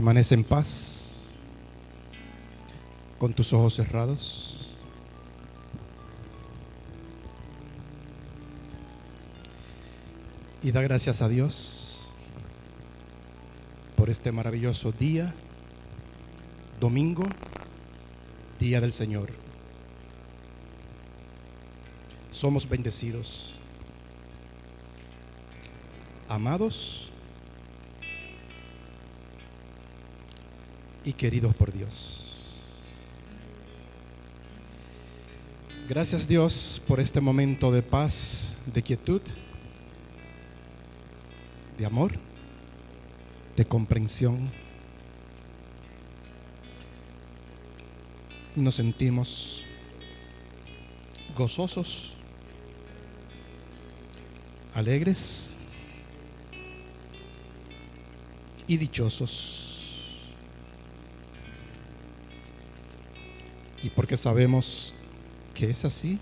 Permanece en paz, con tus ojos cerrados. Y da gracias a Dios por este maravilloso día, domingo, día del Señor. Somos bendecidos, amados y queridos por Dios. Gracias, Dios, por este momento de paz, de quietud, de amor, de comprensión. Nos sentimos gozosos, alegres y dichosos. Y porque sabemos que es así,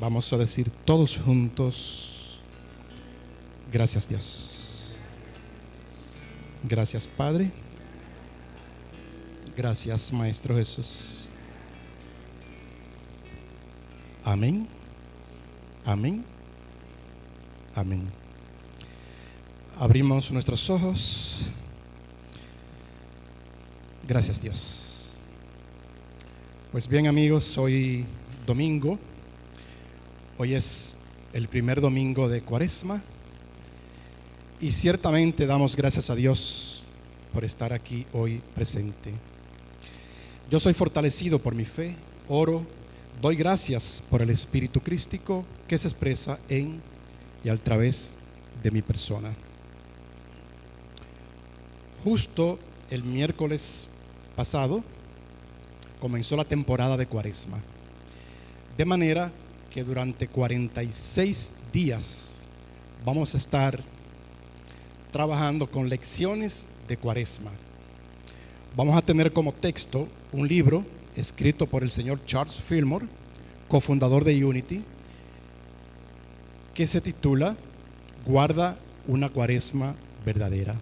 vamos a decir todos juntos: gracias, Dios. Gracias, Padre. Gracias, Maestro Jesús. Amén. Amén. Amén. Abrimos nuestros ojos. Gracias, Dios. Pues bien, amigos, hoy domingo. Hoy es el primer domingo de Cuaresma. Y ciertamente damos gracias a Dios por estar aquí hoy presente. Yo soy fortalecido por mi fe, oro, doy gracias por el Espíritu Crístico que se expresa en y a través de mi persona. Justo el miércoles pasado comenzó la temporada de Cuaresma, de manera que durante 46 días vamos a estar trabajando con lecciones de Cuaresma. Vamos a tener como texto un libro escrito por el señor Charles Fillmore, cofundador de Unity, que se titula Guarda una Cuaresma verdadera.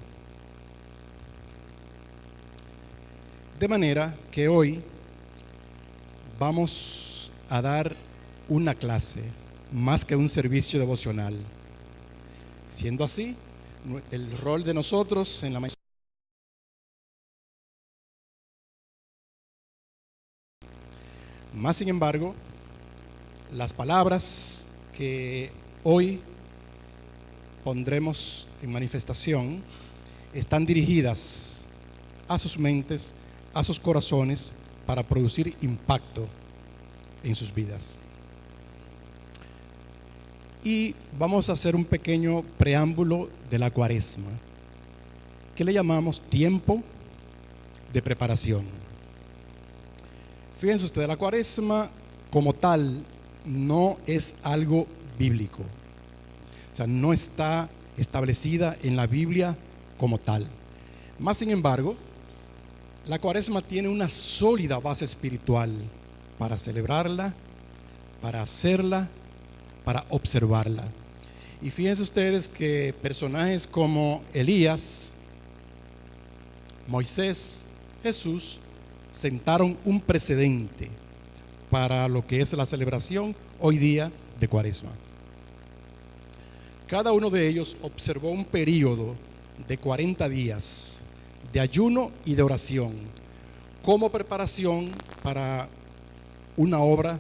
De manera que hoy vamos a dar una clase más que un servicio devocional. Siendo así, el rol de nosotros en la mañana. Más sin embargo, las palabras que hoy pondremos en manifestación están dirigidas a sus mentes, a sus corazones, para producir impacto en sus vidas. Y vamos a hacer un pequeño preámbulo de la Cuaresma, que le llamamos tiempo de preparación. Fíjense ustedes, la Cuaresma como tal no es algo bíblico. O sea, no está establecida en la Biblia como tal. Más sin embargo, la Cuaresma tiene una sólida base espiritual para celebrarla, para hacerla, para observarla. Y fíjense ustedes que personajes como Elías, Moisés, Jesús sentaron un precedente para lo que es la celebración hoy día de Cuaresma. Cada uno de ellos observó un periodo de 40 días de ayuno y de oración como preparación para una obra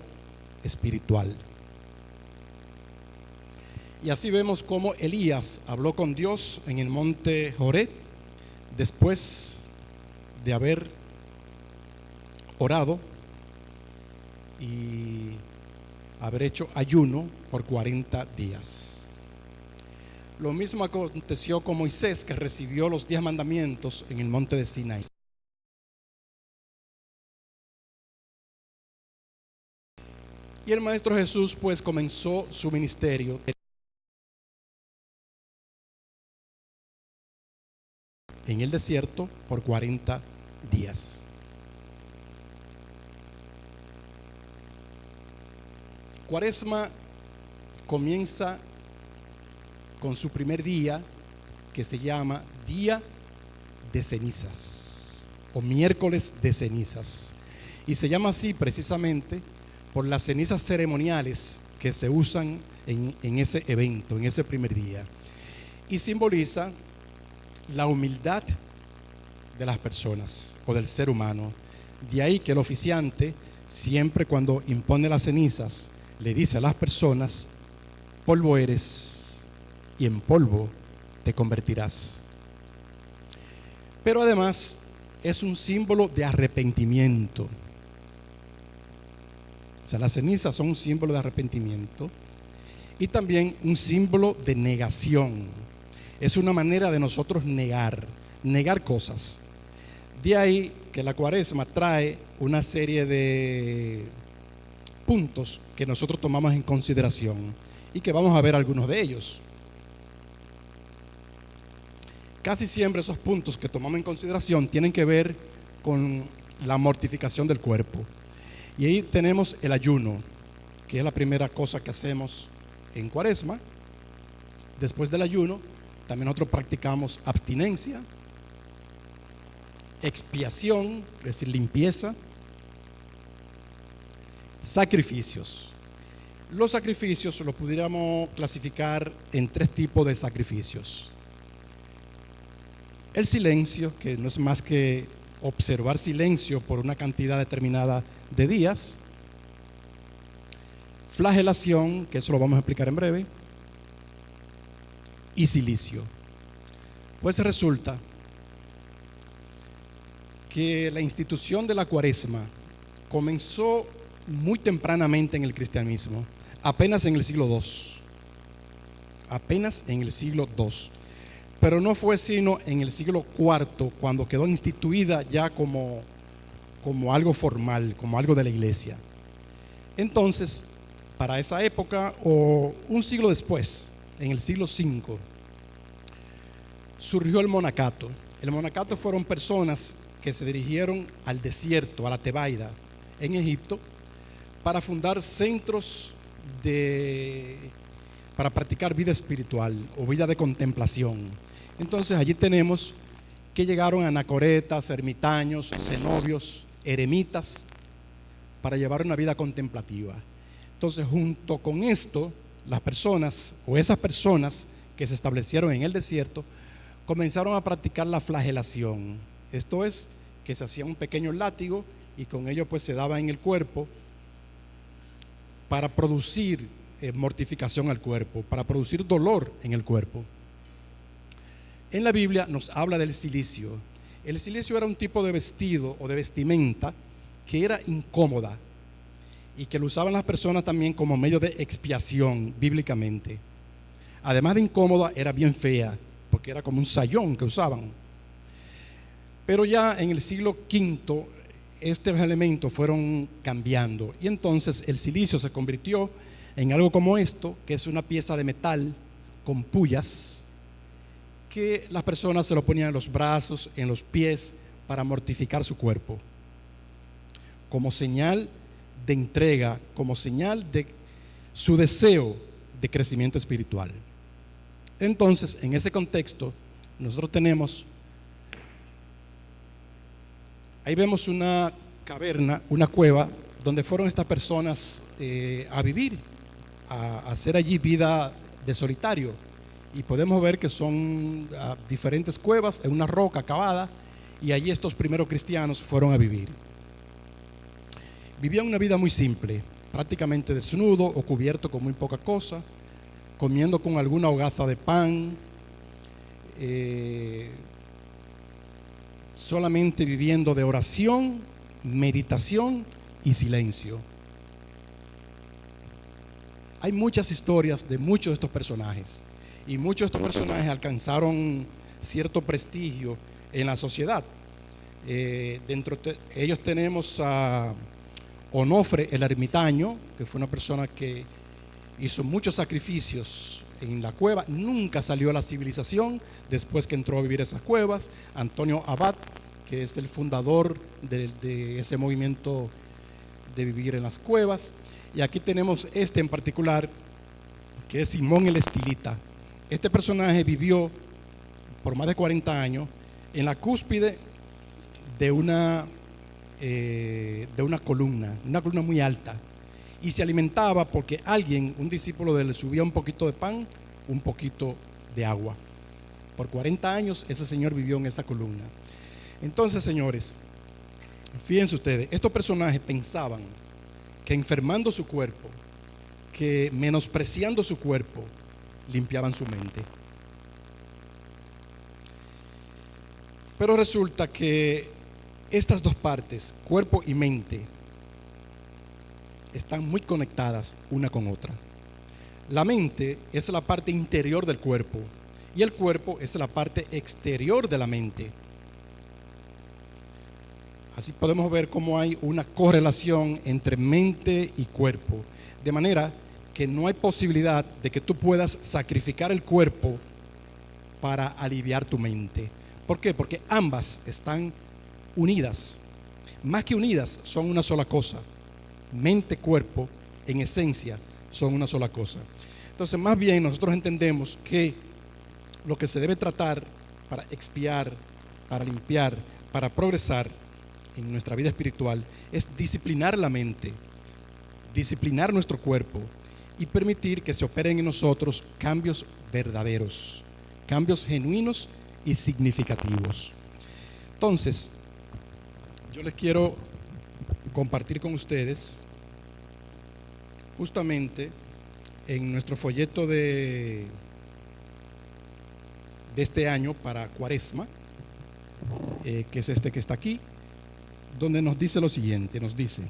espiritual. Y así vemos cómo Elías habló con Dios en el monte Horeb después de haber orado y haber hecho ayuno por 40 días. Lo mismo aconteció con Moisés, que recibió los 10 mandamientos en el monte de Sinaí. Y el Maestro Jesús pues comenzó su ministerio en el desierto por 40 días. Cuaresma comienza con su primer día, que que se llama Día de Cenizas o Miércoles de Cenizas. Y se llama así precisamente por las cenizas ceremoniales que se usan en ese evento, en ese primer día. Y simboliza la humildad de las personas o del ser humano. De ahí que el oficiante, siempre cuando impone las cenizas, le dice a las personas: polvo eres y en polvo te convertirás. Pero además es un símbolo de arrepentimiento. O sea, las cenizas son un símbolo de arrepentimiento y también un símbolo de negación. Es una manera de nosotros negar cosas. De ahí que la Cuaresma trae una serie de puntos que nosotros tomamos en consideración y que vamos a ver algunos de ellos. Casi siempre esos puntos que tomamos en consideración tienen que ver con la mortificación del cuerpo. Y ahí tenemos el ayuno, que es la primera cosa que hacemos en Cuaresma. Después del ayuno, también nosotros practicamos abstinencia, expiación, es decir, limpieza, sacrificios. Los sacrificios los pudiéramos clasificar en 3 tipos de sacrificios. El silencio, que no es más que observar silencio por una cantidad determinada de días. Flagelación, que eso lo vamos a explicar en breve. Y cilicio. Pues resulta que la institución de la Cuaresma comenzó muy tempranamente en el cristianismo, apenas en el siglo II. Apenas en el siglo II. Pero no fue sino en el siglo IV cuando quedó instituida ya como algo formal, como algo de la iglesia. Entonces, para esa época o un siglo después, en el siglo V, surgió el monacato. El monacato fueron personas que se dirigieron al desierto, a la Tebaida, en Egipto, para fundar centros para practicar vida espiritual o vida de contemplación. Entonces allí tenemos que llegaron anacoretas, ermitaños, cenobios, eremitas, para llevar una vida contemplativa. Entonces, junto con esto, las personas o esas personas que se establecieron en el desierto comenzaron a practicar la flagelación. Esto es, que se hacía un pequeño látigo y con ello pues se daba en el cuerpo para producir mortificación al cuerpo, para producir dolor en el cuerpo. En la Biblia nos habla del cilicio. El cilicio era un tipo de vestido o de vestimenta que era incómoda y que lo usaban las personas también como medio de expiación bíblicamente. Además de incómoda, era bien fea, porque era como un sayón que usaban. Pero ya en el siglo V, estos elementos fueron cambiando y entonces el cilicio se convirtió en algo como esto, que es una pieza de metal con puyas, que las personas se lo ponían en los brazos, en los pies, para mortificar su cuerpo, como señal de entrega, como señal de su deseo de crecimiento espiritual. Entonces, en ese contexto, nosotros tenemos, ahí vemos una caverna, una cueva, donde fueron estas personas a vivir, a hacer allí vida de solitario. Y podemos ver que son diferentes cuevas en una roca cavada, y allí estos primeros cristianos fueron a vivir. Vivían una vida muy simple, prácticamente desnudo o cubierto con muy poca cosa, comiendo con alguna hogaza de pan, solamente viviendo de oración, meditación y silencio. Hay muchas historias de muchos de estos personajes. Y muchos de estos personajes alcanzaron cierto prestigio en la sociedad. Dentro de ellos tenemos a Onofre el ermitaño, que fue una persona que hizo muchos sacrificios en la cueva, nunca salió a la civilización después que entró a vivir esas cuevas. Antonio Abad, que es el fundador de ese movimiento de vivir en las cuevas. Y aquí tenemos en particular, que es Simón el Estilita. Este personaje vivió por más de 40 años en la cúspide de una columna muy alta, y se alimentaba porque alguien, un discípulo de él, le subía un poquito de pan, un poquito de agua. Por 40 años ese señor vivió en esa columna. Entonces, señores, fíjense ustedes, estos personajes pensaban que enfermando su cuerpo, que menospreciando su cuerpo, limpiaban su mente. Pero resulta que estas dos partes, cuerpo y mente, están muy conectadas una con otra. La mente es la parte interior del cuerpo y el cuerpo es la parte exterior de la mente. Así podemos ver cómo hay una correlación entre mente y cuerpo, de manera que no hay posibilidad de que tú puedas sacrificar el cuerpo para aliviar tu mente. ¿Por qué? Porque ambas están unidas. Más que unidas, son una sola cosa. Mente, cuerpo, en esencia, son una sola cosa. Entonces, más bien nosotros entendemos que lo que se debe tratar para expiar, para limpiar, para progresar en nuestra vida espiritual es disciplinar la mente, disciplinar nuestro cuerpo y permitir que se operen en nosotros cambios verdaderos, cambios genuinos y significativos. Entonces, yo les quiero compartir con ustedes justamente en nuestro folleto de este año para Cuaresma, que es este que está aquí, donde nos dice lo siguiente, nos dice: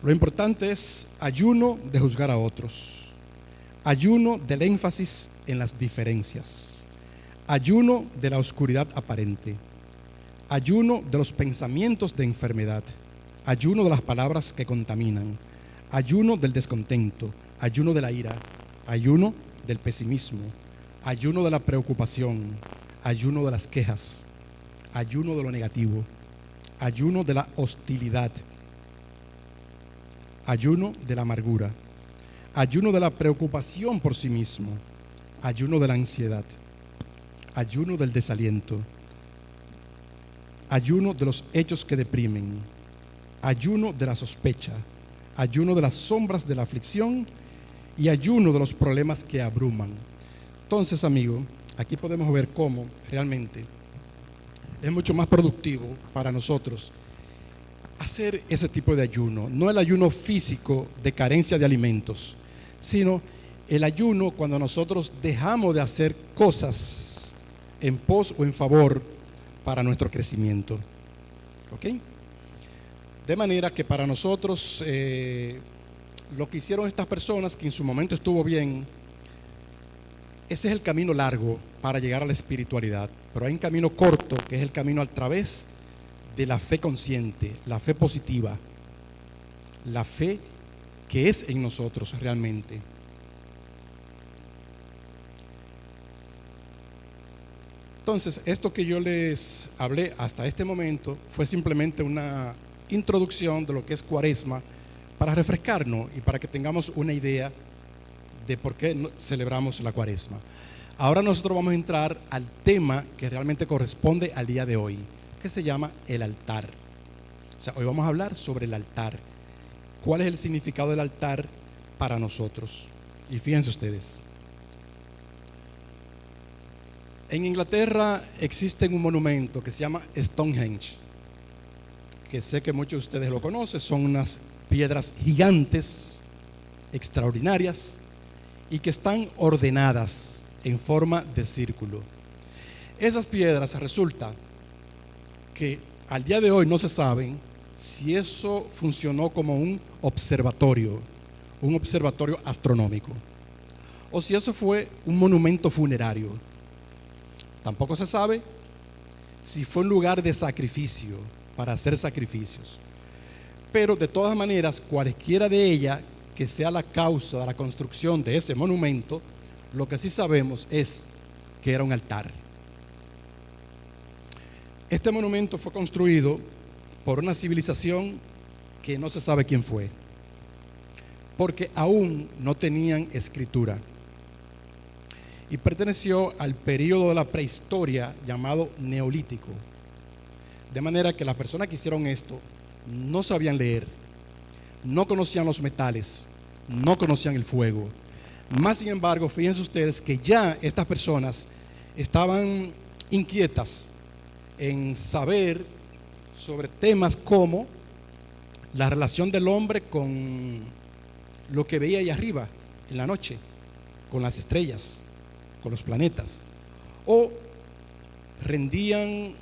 lo importante es ayuno de juzgar a otros, ayuno del énfasis en las diferencias, ayuno de la oscuridad aparente, ayuno de los pensamientos de enfermedad, ayuno de las palabras que contaminan, ayuno del descontento, ayuno de la ira, ayuno del pesimismo, ayuno de la preocupación, ayuno de las quejas, ayuno de lo negativo, ayuno de la hostilidad, ayuno de la amargura, ayuno de la preocupación por sí mismo, ayuno de la ansiedad, ayuno del desaliento, ayuno de los hechos que deprimen, ayuno de la sospecha, ayuno de las sombras de la aflicción y ayuno de los problemas que abruman. Entonces, amigo, aquí podemos ver cómo realmente es mucho más productivo para nosotros hacer ese tipo de ayuno, no el ayuno físico de carencia de alimentos, sino el ayuno cuando nosotros dejamos de hacer cosas en pos o en favor para nuestro crecimiento. ¿Ok? De manera que para nosotros lo que hicieron estas personas, que en su momento estuvo bien, ese es el camino largo para llegar a la espiritualidad, pero hay un camino corto que es el camino a través de la fe consciente, la fe positiva, la fe que es en nosotros realmente. Entonces, esto que yo les hablé hasta este momento fue simplemente una introducción de lo que es Cuaresma para refrescarnos y para que tengamos una idea de por qué celebramos la Cuaresma. Ahora nosotros vamos a entrar al tema que realmente corresponde al día de hoy, que se llama el altar. O sea, hoy vamos a hablar sobre el altar. ¿Cuál es el significado del altar para nosotros? Y fíjense ustedes. En Inglaterra existe un monumento que se llama Stonehenge, que sé que muchos de ustedes lo conocen. Son unas piedras gigantes, extraordinarias, y que están ordenadas en forma de círculo. Esas piedras resulta que al día de hoy no se sabe si eso funcionó como un observatorio astronómico, o si eso fue un monumento funerario. Tampoco se sabe si fue un lugar de sacrificio, para hacer sacrificios. Pero de todas maneras, cualquiera de ellas que sea la causa de la construcción de ese monumento, lo que sí sabemos es que era un altar. Este monumento fue construido por una civilización que no se sabe quién fue, porque aún no tenían escritura, y perteneció al periodo de la prehistoria llamado Neolítico. De manera que las personas que hicieron esto no sabían leer, no conocían los metales, no conocían el fuego. Más sin embargo, fíjense ustedes que ya estas personas estaban inquietas en saber sobre temas como la relación del hombre con lo que veía ahí arriba en la noche, con las estrellas, con los planetas, o rendían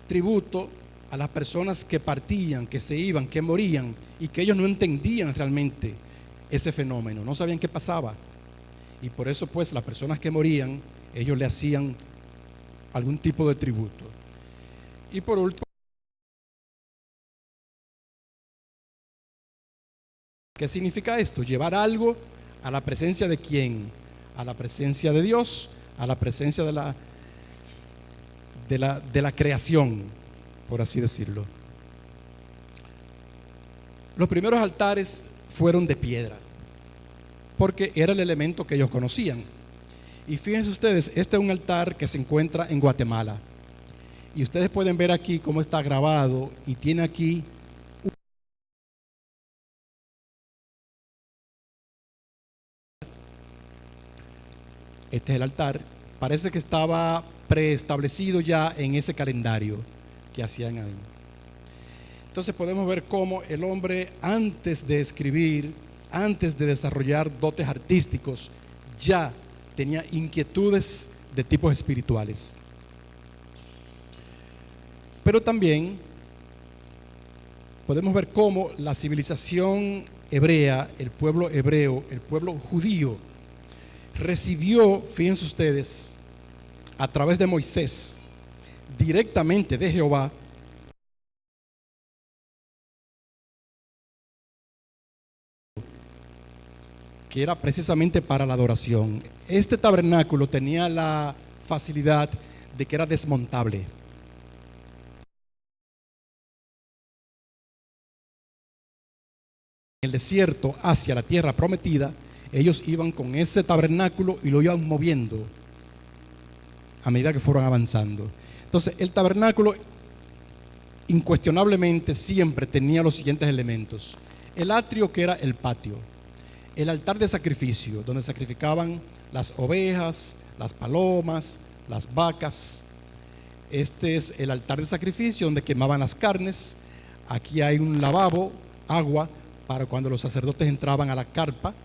tributo a las personas que partían, que se iban, que morían, y que ellos no entendían realmente ese fenómeno, no sabían qué pasaba. Y por eso pues las personas que morían, ellos le hacían algún tipo de tributo. Y por último, ¿qué significa esto? Llevar algo a la presencia de quién, a la presencia de Dios, a la presencia de la creación, por así decirlo. Los primeros altares fueron de piedra, porque era el elemento que ellos conocían. Y fíjense ustedes, este es un altar que se encuentra en Guatemala. Y ustedes pueden ver aquí cómo está grabado y tiene aquí este es el altar. Parece que estaba preestablecido ya en ese calendario que hacían ahí. Entonces podemos ver cómo el hombre, antes de escribir, antes de desarrollar dotes artísticos, ya tenía inquietudes de tipos espirituales. Pero también podemos ver cómo la civilización hebrea, el pueblo hebreo, el pueblo judío, recibió, fíjense ustedes, a través de Moisés, directamente de Jehová, que era precisamente para la adoración. Este tabernáculo tenía la facilidad de que era desmontable. En el desierto hacia la tierra prometida, ellos iban con ese tabernáculo y lo iban moviendo a medida que fueron avanzando. Entonces, el tabernáculo incuestionablemente siempre tenía los siguientes elementos: el atrio, que era el patio; el altar de sacrificio, donde sacrificaban las ovejas, las palomas, las vacas. Este es el altar de sacrificio donde quemaban las carnes. Aquí hay un lavabo, agua, para cuando los sacerdotes entraban a la carpa.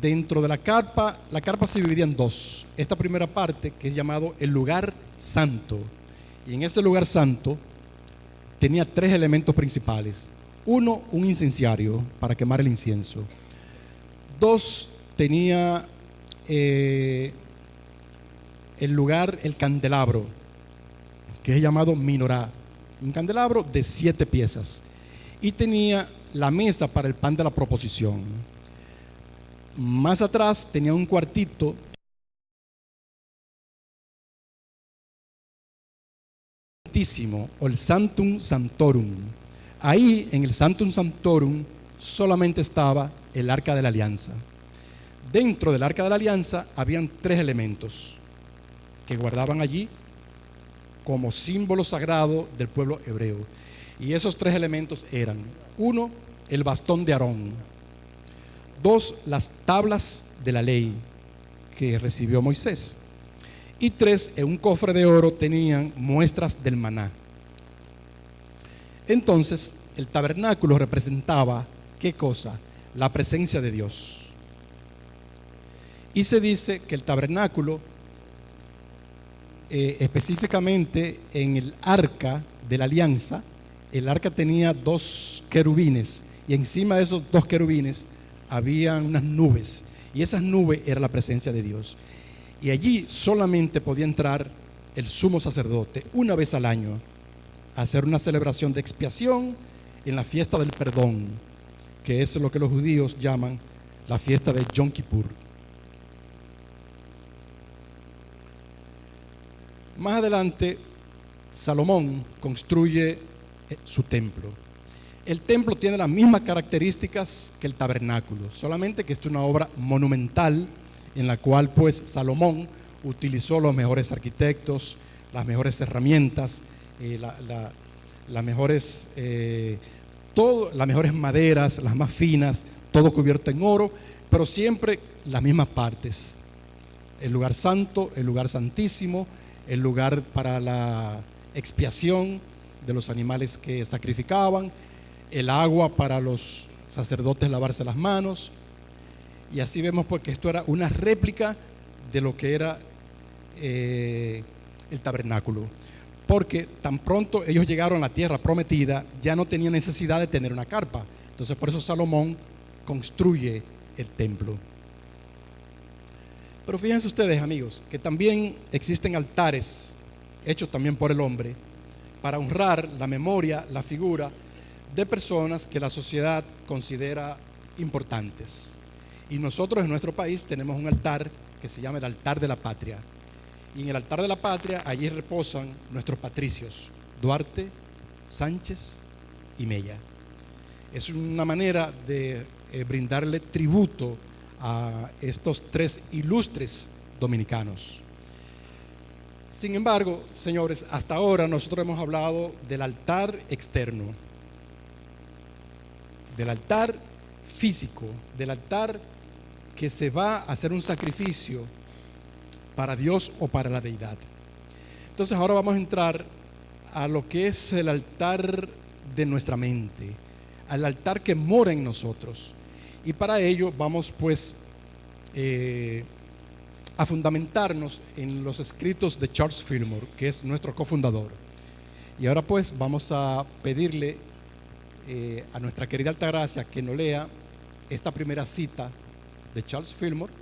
Dentro de la carpa se dividía en dos. Esta primera parte, que es llamado el lugar santo, y en ese lugar santo tenía tres elementos principales. Uno, un incenciario para quemar el incienso. Dos, tenía el lugar, el candelabro, que es llamado minorá, un candelabro de 7 piezas. Y tenía la mesa para el pan de la proposición. Más atrás tenía un cuartito santísimo, o el Sanctum Sanctorum. Ahí en el Sanctum Sanctorum solamente estaba el Arca de la Alianza. Dentro del Arca de la Alianza habían 3 elementos que guardaban allí como símbolo sagrado del pueblo hebreo. Y esos 3 elementos eran: 1, el bastón de Aarón; 2, las tablas de la ley que recibió Moisés; y 3, en un cofre de oro tenían muestras del maná. Entonces, el tabernáculo representaba, ¿qué cosa? La presencia de Dios. Y se dice que el tabernáculo, específicamente en el arca de la alianza, el arca tenía 2 querubines, y encima de esos 2 querubines había unas nubes, y esas nubes era la presencia de Dios. Y allí solamente podía entrar el sumo sacerdote una vez al año a hacer una celebración de expiación en la fiesta del perdón, que es lo que los judíos llaman la fiesta de Yom Kippur. Más adelante, Salomón construye su templo. El templo tiene las mismas características que el tabernáculo, solamente que esta es una obra monumental en la cual pues Salomón utilizó los mejores arquitectos, las mejores herramientas, las mejores, las mejores maderas, las más finas, todo cubierto en oro, pero siempre las mismas partes. El lugar santo, el lugar santísimo, el lugar para la expiación de los animales que sacrificaban, el agua para los sacerdotes lavarse las manos, y así vemos porque esto era una réplica de lo que era el tabernáculo, porque tan pronto ellos llegaron a la tierra prometida ya no tenían necesidad de tener una carpa. Entonces por eso Salomón construye el templo. Pero fíjense ustedes, amigos, que también existen altares hechos también por el hombre para honrar la memoria, la figura de personas que la sociedad considera importantes. Y nosotros en nuestro país tenemos un altar que se llama el altar de la patria. Y en el altar de la patria allí reposan nuestros patricios, Duarte, Sánchez y Mella. Es una manera de brindarle tributo a estos tres ilustres dominicanos. Sin embargo, señores, hasta ahora nosotros hemos hablado del altar externo, del altar físico, del altar que se va a hacer un sacrificio para Dios o para la deidad. Entonces ahora vamos a entrar a lo que es el altar de nuestra mente, al altar que mora en nosotros. Y para ello vamos pues a fundamentarnos en los escritos de Charles Fillmore, que es nuestro cofundador. Y ahora pues vamos a pedirle a nuestra querida Altagracia que nos lea esta primera cita de Charles Fillmore,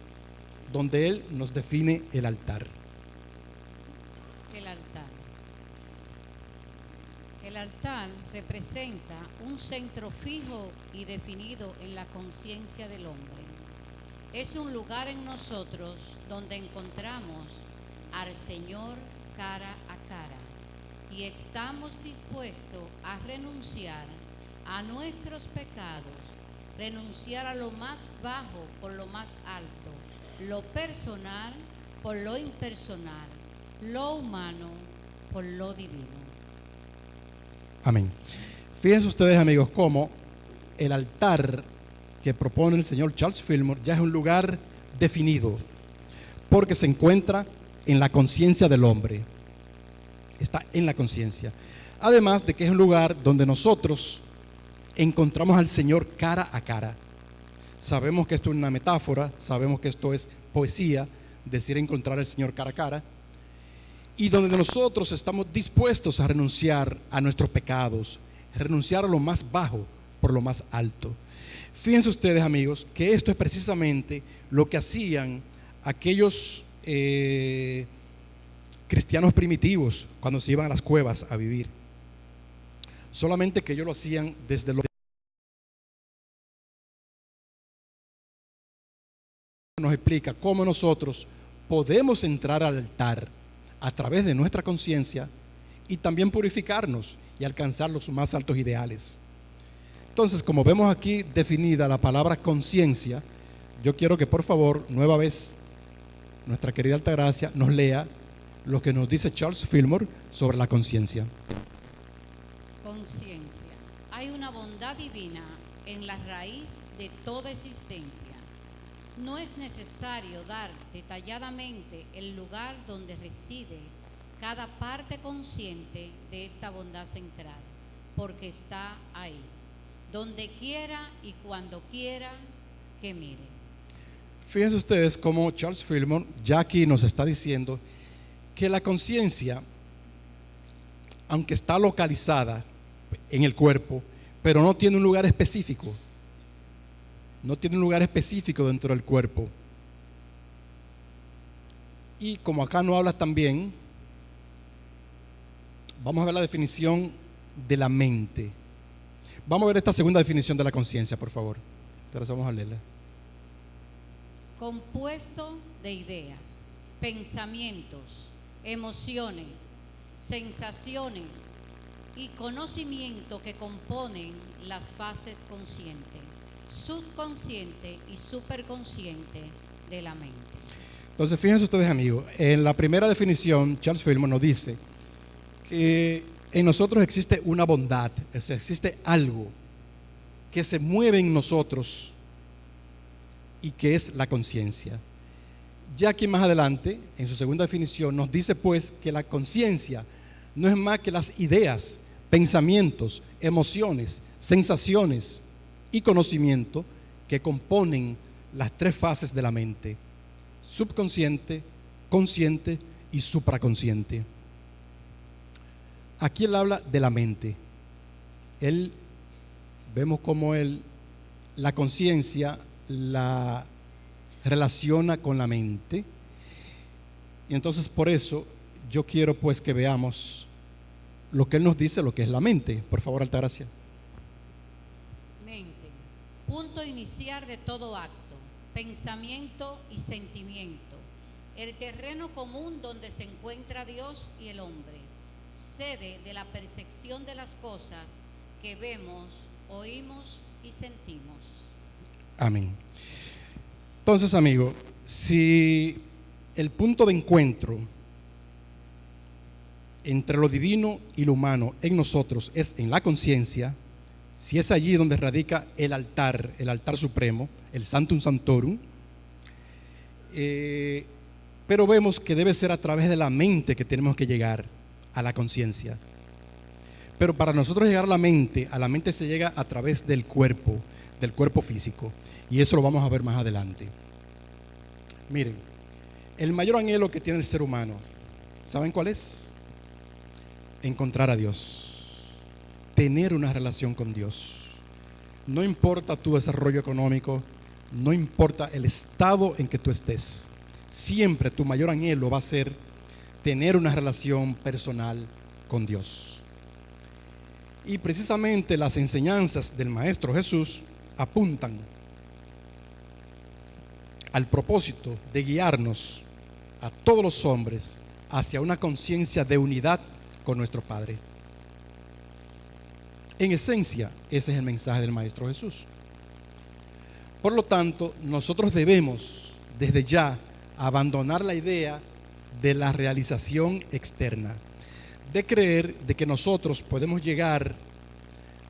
donde él nos define el altar. El altar. El altar representa un centro fijo y definido en la conciencia del hombre. Es un lugar en nosotros donde encontramos al Señor cara a cara y estamos dispuestos a renunciar a nuestros pecados, renunciar a lo más bajo por lo más alto, lo personal por lo impersonal, lo humano por lo divino. Amén. Fíjense ustedes, amigos, cómo el altar que propone el señor Charles Fillmore ya es un lugar definido, porque se encuentra en la conciencia del hombre. Está en la conciencia. Además de que es un lugar donde nosotros encontramos al Señor cara a cara. Sabemos que esto es una metáfora, sabemos que esto es poesía, decir encontrar al Señor cara a cara, y donde nosotros estamos dispuestos a renunciar a nuestros pecados, renunciar a lo más bajo por lo más alto. Fíjense ustedes, amigos, que esto es precisamente lo que hacían aquellos cristianos primitivos cuando se iban a las cuevas a vivir. Solamente que ellos lo hacían desde lo nos explica cómo nosotros podemos entrar al altar a través de nuestra conciencia y también purificarnos y alcanzar los más altos ideales. Entonces, como vemos aquí definida la palabra conciencia, yo quiero que por favor, nueva vez, nuestra querida Altagracia nos lea lo que nos dice Charles Fillmore sobre la conciencia. Conciencia. Hay una bondad divina en la raíz de toda existencia. No es necesario dar detalladamente el lugar donde reside cada parte consciente de esta bondad central, porque está ahí, donde quiera y cuando quiera que mires. Fíjense ustedes cómo Charles Fillmore ya aquí nos está diciendo que la conciencia, aunque está localizada en el cuerpo, pero no tiene un lugar específico. No tiene un lugar específico dentro del cuerpo. Y como acá no habla también, vamos a ver la definición de la mente. Vamos a ver esta segunda definición de la conciencia, por favor. Entonces vamos a leerla. Compuesto de ideas, pensamientos, emociones, sensaciones, y conocimiento que componen las fases consciente, subconsciente y superconsciente de la mente. Entonces, fíjense ustedes, amigos, en la primera definición, Charles Fillmore nos dice que en nosotros existe una bondad, es decir, existe algo que se mueve en nosotros y que es la conciencia. Ya aquí más adelante, en su segunda definición, nos dice pues que la conciencia no es más que las ideas, pensamientos, emociones, sensaciones y conocimiento que componen las tres fases de la mente: subconsciente, consciente y supraconsciente. Aquí él habla de la mente. Vemos cómo la conciencia la relaciona con la mente. Y entonces por eso yo quiero pues que veamos lo que él nos dice, lo que es la mente. Por favor, Altagracia. Mente, punto inicial de todo acto, pensamiento y sentimiento, el terreno común donde se encuentra Dios y el hombre, sede de la percepción de las cosas que vemos, oímos y sentimos. Amén. Entonces, amigo, si el punto de encuentro entre lo divino y lo humano en nosotros es en la conciencia, si es allí donde radica el altar supremo, el Sanctum Sanctorum, pero vemos que debe ser a través de la mente que tenemos que llegar a la conciencia. Pero para nosotros llegar a la mente se llega a través del cuerpo físico. Y eso lo vamos a ver más adelante. Miren, el mayor anhelo que tiene el ser humano, ¿saben cuál es? Encontrar a Dios, tener una relación con Dios. No importa tu desarrollo económico, no importa el estado en que tú estés, siempre tu mayor anhelo va a ser tener una relación personal con Dios. Y precisamente las enseñanzas del Maestro Jesús apuntan al propósito de guiarnos a todos los hombres hacia una conciencia de unidad con nuestro Padre. En esencia, ese es el mensaje del Maestro Jesús. Por lo tanto, nosotros debemos desde ya abandonar la idea de la realización externa, de creer de que nosotros podemos llegar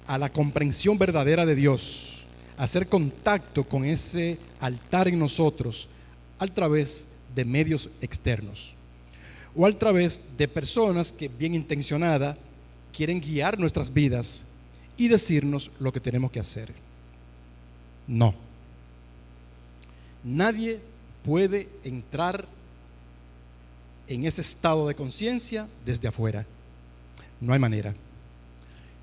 a la comprensión verdadera de Dios, hacer contacto con ese altar en nosotros a través de medios externos o a través de personas que bien intencionadas quieren guiar nuestras vidas y decirnos lo que tenemos que hacer. No. Nadie puede entrar en ese estado de conciencia desde afuera. No hay manera.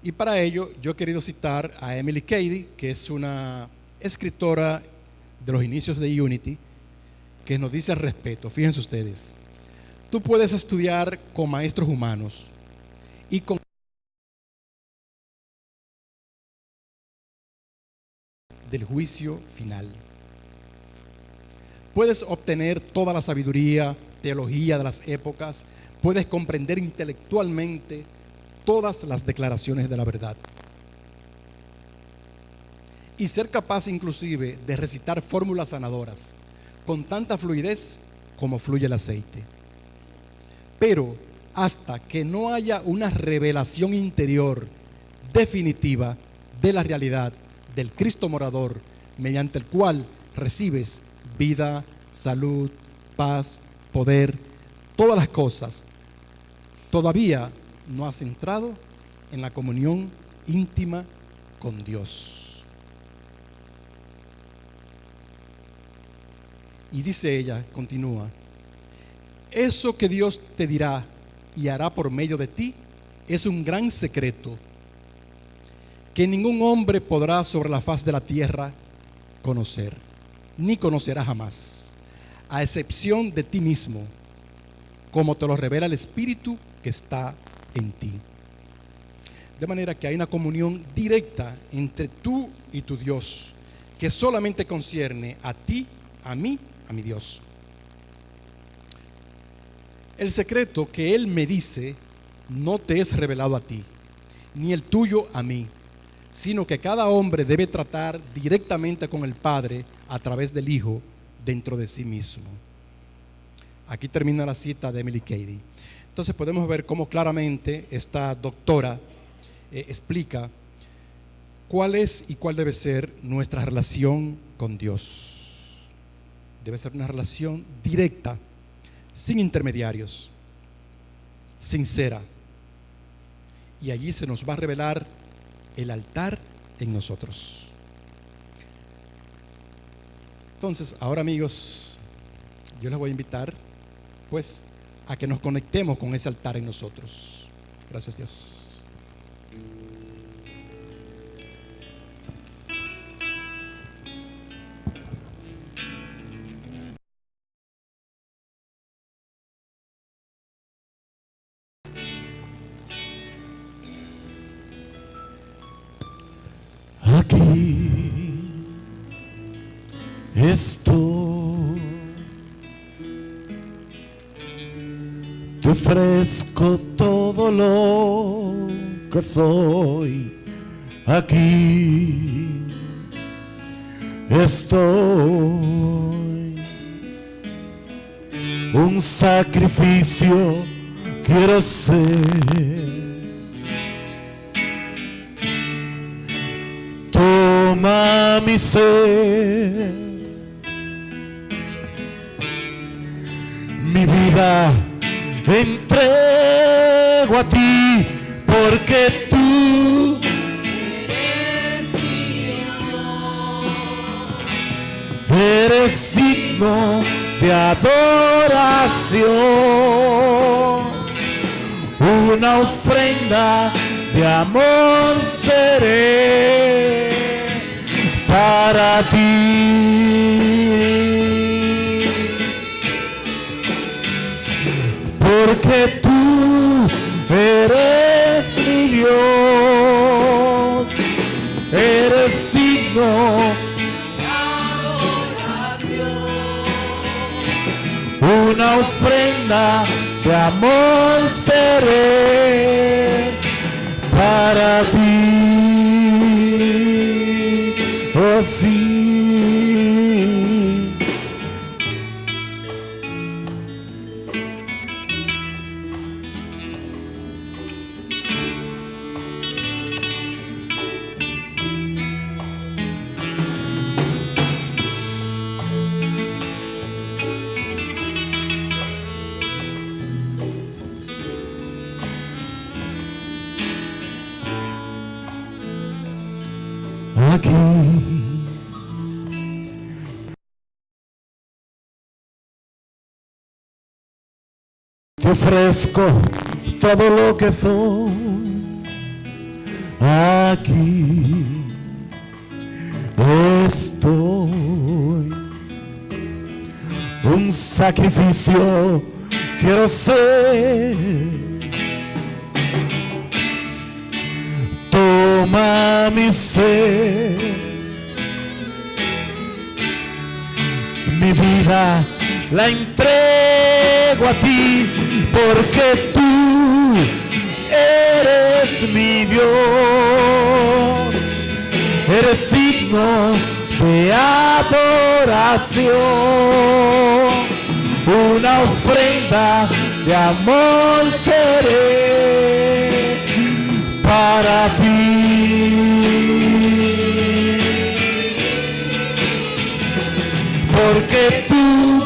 Y para ello yo he querido citar a Emily Cady, que es una escritora de los inicios de Unity, que nos dice al respecto. Fíjense ustedes, tú puedes estudiar con maestros humanos y con del juicio final. Puedes obtener toda la sabiduría, teología de las épocas, puedes comprender intelectualmente todas las declaraciones de la verdad y ser capaz inclusive de recitar fórmulas sanadoras con tanta fluidez como fluye el aceite. Pero hasta que no haya una revelación interior definitiva de la realidad del Cristo morador, mediante el cual recibes vida, salud, paz, poder, todas las cosas, todavía no has entrado en la comunión íntima con Dios. Y dice ella, continúa, eso que Dios te dirá y hará por medio de ti es un gran secreto que ningún hombre podrá sobre la faz de la tierra conocer, ni conocerá jamás, a excepción de ti mismo, como te lo revela el Espíritu que está en ti. De manera que hay una comunión directa entre tú y tu Dios, que solamente concierne a ti, a mí, a mi Dios. El secreto que Él me dice no te es revelado a ti. ni el tuyo a mí, sino que cada hombre debe tratar directamente con el Padre a través del Hijo dentro de sí mismo. Aquí termina la cita de Emily Cady. Entonces podemos ver cómo claramente esta doctora explica cuál es y cuál debe ser nuestra relación con Dios. Debe ser una relación directa, sin intermediarios, sincera. Y allí se nos va a revelar el altar en nosotros. Entonces, ahora amigos, yo les voy a invitar pues a que nos conectemos con ese altar en nosotros. Gracias, Dios. Aquí estoy, te ofrezco todo lo que soy. Aquí estoy, un sacrificio quiero ser. Toma mi ser, mi vida entrego a ti, porque tú eres Dios, eres digno de adoración, una ofrenda de amor seré para ti, porque tú eres mi Dios, eres digno de adoración, una ofrenda de amor seré para ti, oh sí. Aquí te ofrezco todo lo que soy. Aquí estoy, un sacrificio quiero ser. Toma mi ser, mi vida la entrego a ti, porque tú eres mi Dios, eres digno de adoración, una ofrenda de amor seré para ti, porque tú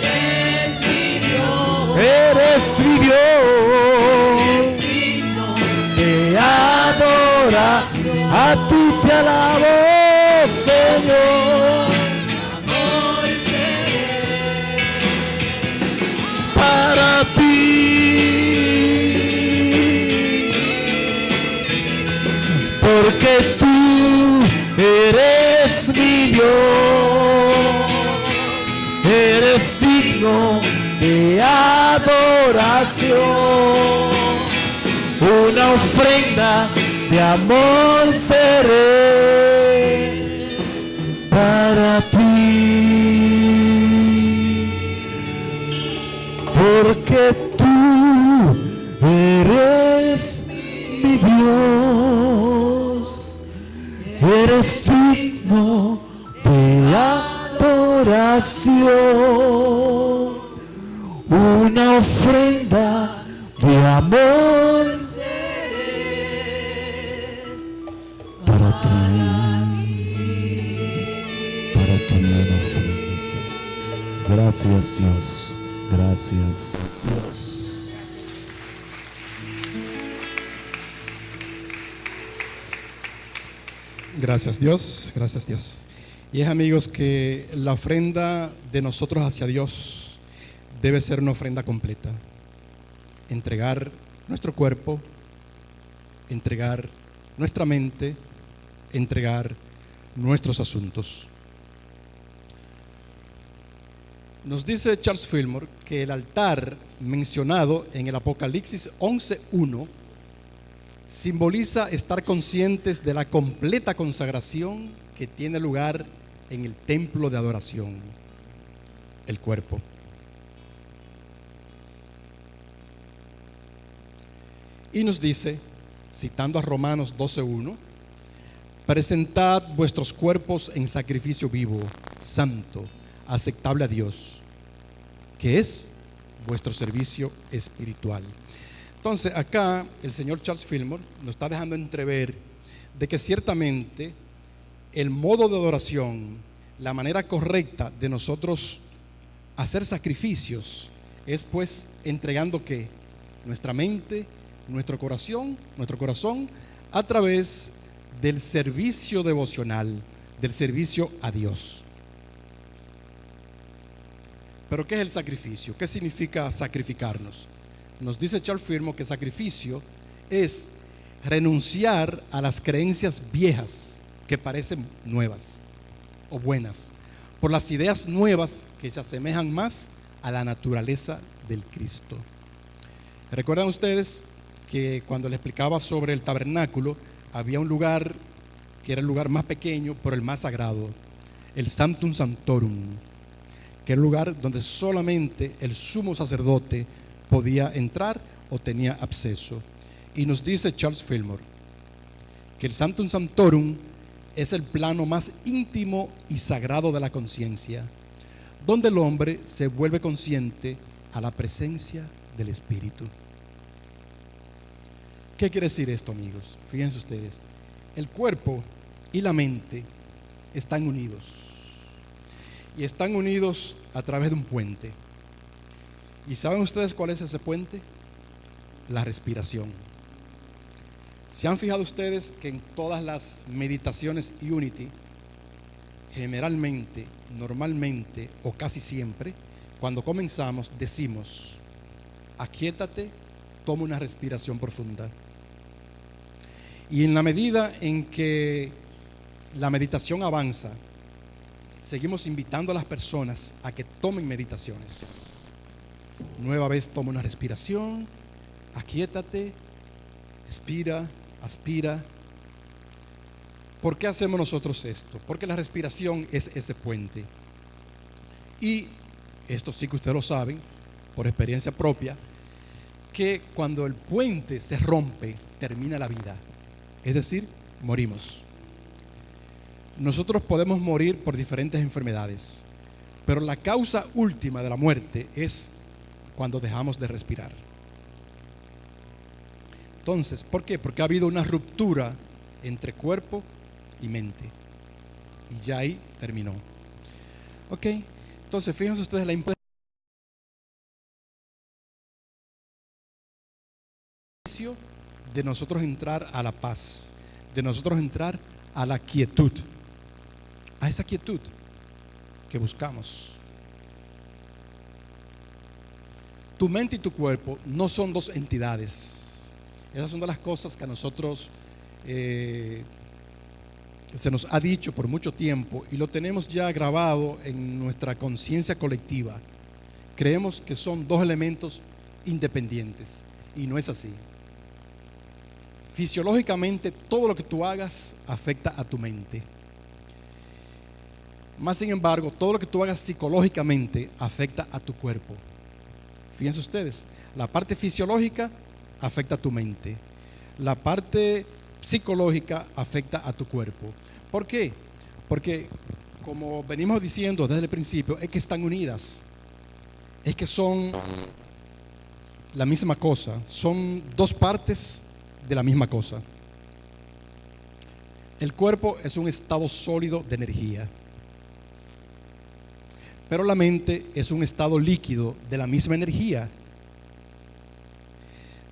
eres mi Dios, eres mi Dios, te adora, a ti te alabo, Señor, amor seré para ti, porque tú eres mi Dios, eres digno de adoración, una ofrenda de amor seré para ti, porque tú eres mi Dios. adoración, una ofrenda de amor para ti una ofrenda. Gracias Dios, gracias Dios. Gracias Dios, gracias Dios. Y es, amigos, que la ofrenda de nosotros hacia Dios debe ser una ofrenda completa. Entregar nuestro cuerpo, entregar nuestra mente, entregar nuestros asuntos. Nos dice Charles Fillmore que el altar mencionado en el Apocalipsis 11:1 simboliza estar conscientes de la completa consagración que tiene lugar en el templo de adoración, el cuerpo. Y nos dice, citando a Romanos 12:1, presentad vuestros cuerpos en sacrificio vivo, santo, aceptable a Dios, que es vuestro servicio espiritual. Entonces, acá el señor Charles Fillmore nos está dejando entrever de que ciertamente el modo de adoración, la manera correcta de nosotros hacer sacrificios, es pues entregando ¿qué? Nuestra mente, nuestro corazón a través del servicio devocional, del servicio a Dios. ¿Pero qué es el sacrificio? ¿Qué significa sacrificarnos? Nos dice Charles Fillmore que sacrificio es renunciar a las creencias viejas que parecen nuevas o buenas, por las ideas nuevas que se asemejan más a la naturaleza del Cristo. ¿Recuerdan ustedes que cuando les explicaba sobre el tabernáculo, había un lugar que era el lugar más pequeño, pero el más sagrado, el Sanctum Sanctorum, que era el lugar donde solamente el sumo sacerdote podía entrar o tenía acceso? Y nos dice Charles Fillmore que el Sanctum Sanctorum es el plano más íntimo y sagrado de la conciencia, donde el hombre se vuelve consciente a la presencia del Espíritu. ¿Qué quiere decir esto, amigos? Fíjense ustedes, el cuerpo y la mente están unidos, y están unidos a través de un puente. ¿Y saben ustedes cuál es ese puente? La respiración. ¿Se han fijado ustedes que en todas las meditaciones Unity, generalmente, normalmente o casi siempre, cuando comenzamos decimos, aquíétate, toma una respiración profunda? Y en la medida en que la meditación avanza, seguimos invitando a las personas a que tomen meditaciones. Nueva vez, toma una respiración, aquíétate, expira, aspira. ¿Por qué hacemos nosotros esto? Porque la respiración es ese puente. Y esto sí que ustedes lo saben, por experiencia propia, que cuando el puente se rompe, termina la vida. Es decir, morimos. Nosotros podemos morir por diferentes enfermedades, pero la causa última de la muerte es cuando dejamos de respirar. Entonces, ¿por qué? Porque ha habido una ruptura entre cuerpo y mente. Y ya ahí terminó. Ok, entonces fíjense ustedes la importancia de nosotros entrar a la paz, de nosotros entrar a la quietud, a esa quietud que buscamos. Tu mente y tu cuerpo no son dos entidades. Esas son de las cosas que a nosotros se nos ha dicho por mucho tiempo y lo tenemos ya grabado en nuestra conciencia colectiva. Creemos que son dos elementos independientes y no es así. Fisiológicamente, todo lo que tú hagas afecta a tu mente. Más sin embargo, todo lo que tú hagas psicológicamente afecta a tu cuerpo. Fíjense ustedes, la parte fisiológica afecta a tu mente. La parte psicológica afecta a tu cuerpo. ¿Por qué? Porque como venimos diciendo desde el principio, es que están unidas, es que son la misma cosa, son dos partes de la misma cosa. El cuerpo es un estado sólido de energía, pero la mente es un estado líquido de la misma energía.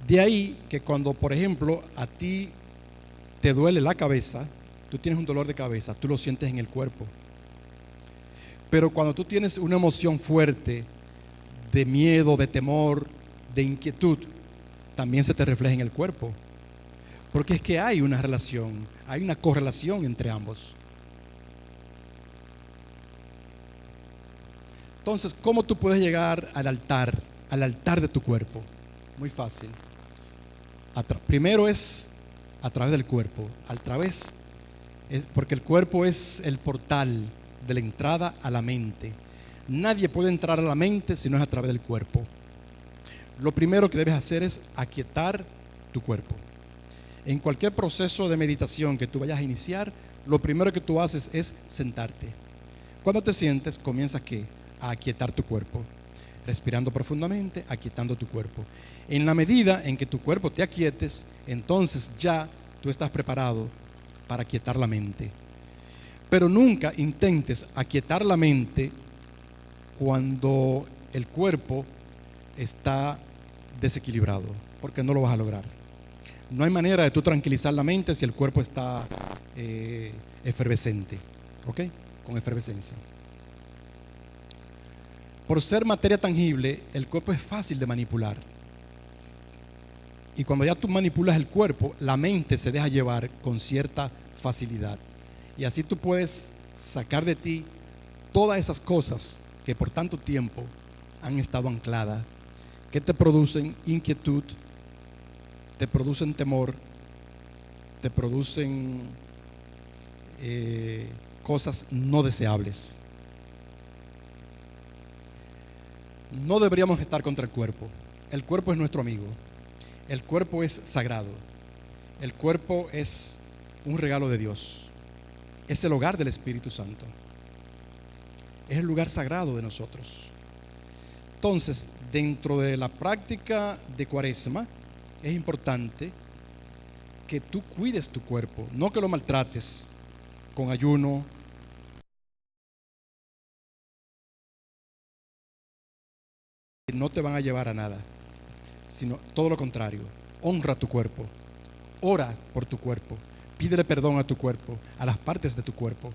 De ahí que cuando, por ejemplo, a ti te duele la cabeza, tú tienes un dolor de cabeza, tú lo sientes en el cuerpo. Pero cuando tú tienes una emoción fuerte de miedo, de temor, de inquietud, también se te refleja en el cuerpo. Porque es que hay una relación, hay una correlación entre ambos. Entonces, ¿cómo tú puedes llegar al altar de tu cuerpo? Muy fácil. Primero es a través del cuerpo, porque el cuerpo es el portal de la entrada a la mente. Nadie puede entrar a la mente si no es a través del cuerpo. Lo primero que debes hacer es aquietar tu cuerpo. En cualquier proceso de meditación que tú vayas a iniciar, lo primero que tú haces es sentarte. Cuando te sientes, comienzas a aquietar tu cuerpo, respirando profundamente, aquietando tu cuerpo. En la medida en que tu cuerpo te aquietes, entonces ya tú estás preparado para aquietar la mente. Pero nunca intentes aquietar la mente cuando el cuerpo está desequilibrado, porque no lo vas a lograr. No hay manera de tú tranquilizar la mente si el cuerpo está efervescente, ¿ok? Con efervescencia. Por ser materia tangible, el cuerpo es fácil de manipular. Y cuando ya tú manipulas el cuerpo, la mente se deja llevar con cierta facilidad. Y así tú puedes sacar de ti todas esas cosas que por tanto tiempo han estado ancladas, que te producen inquietud, te producen temor, te producen cosas no deseables. No deberíamos estar contra el cuerpo. El cuerpo es nuestro amigo. El cuerpo es sagrado. El cuerpo es un regalo de Dios. Es el hogar del Espíritu Santo. Es el lugar sagrado de nosotros. Entonces, dentro de la práctica de Cuaresma, es importante que tú cuides tu cuerpo, no que lo maltrates con ayuno, que no te van a llevar a nada, sino todo lo contrario. Honra tu cuerpo, ora por tu cuerpo, pídele perdón a tu cuerpo, a las partes de tu cuerpo,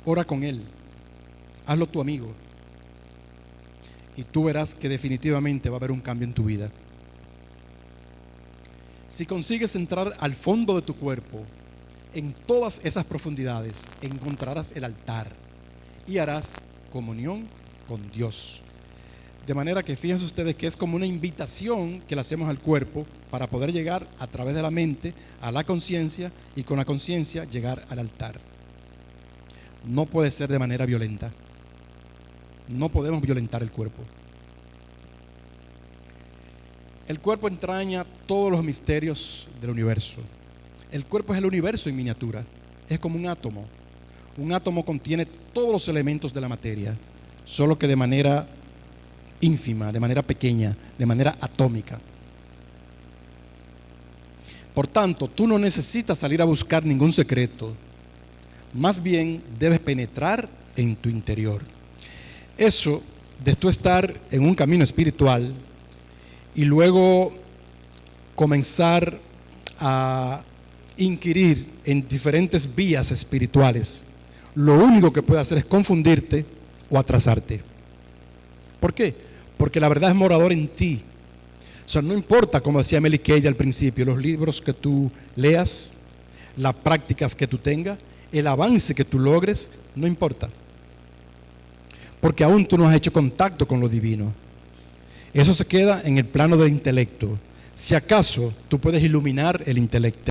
ora con él, hazlo tu amigo y tú verás que definitivamente va a haber un cambio en tu vida. Si consigues entrar al fondo de tu cuerpo, en todas esas profundidades encontrarás el altar y harás comunión con Dios. De manera que fíjense ustedes que es como una invitación que le hacemos al cuerpo para poder llegar a través de la mente a la conciencia y con la conciencia llegar al altar. No puede ser de manera violenta. No podemos violentar el cuerpo. El cuerpo entraña todos los misterios del universo. El cuerpo es el universo en miniatura. Es como un átomo. Un átomo contiene todos los elementos de la materia, solo que de manera ínfima, de manera pequeña, de manera atómica. Por tanto, tú no necesitas salir a buscar ningún secreto. Más bien, debes penetrar en tu interior. Eso de tú estar en un camino espiritual y luego comenzar a inquirir en diferentes vías espirituales, lo único que puede hacer es confundirte o atrasarte. ¿Por qué? Porque la verdad es morador en ti. O sea, no importa, como decía Meli Kay al principio, los libros que tú leas, las prácticas que tú tengas, el avance que tú logres, no importa. Porque aún tú no has hecho contacto con lo divino. Eso se queda en el plano del intelecto. Si acaso tú puedes iluminar el intelecto.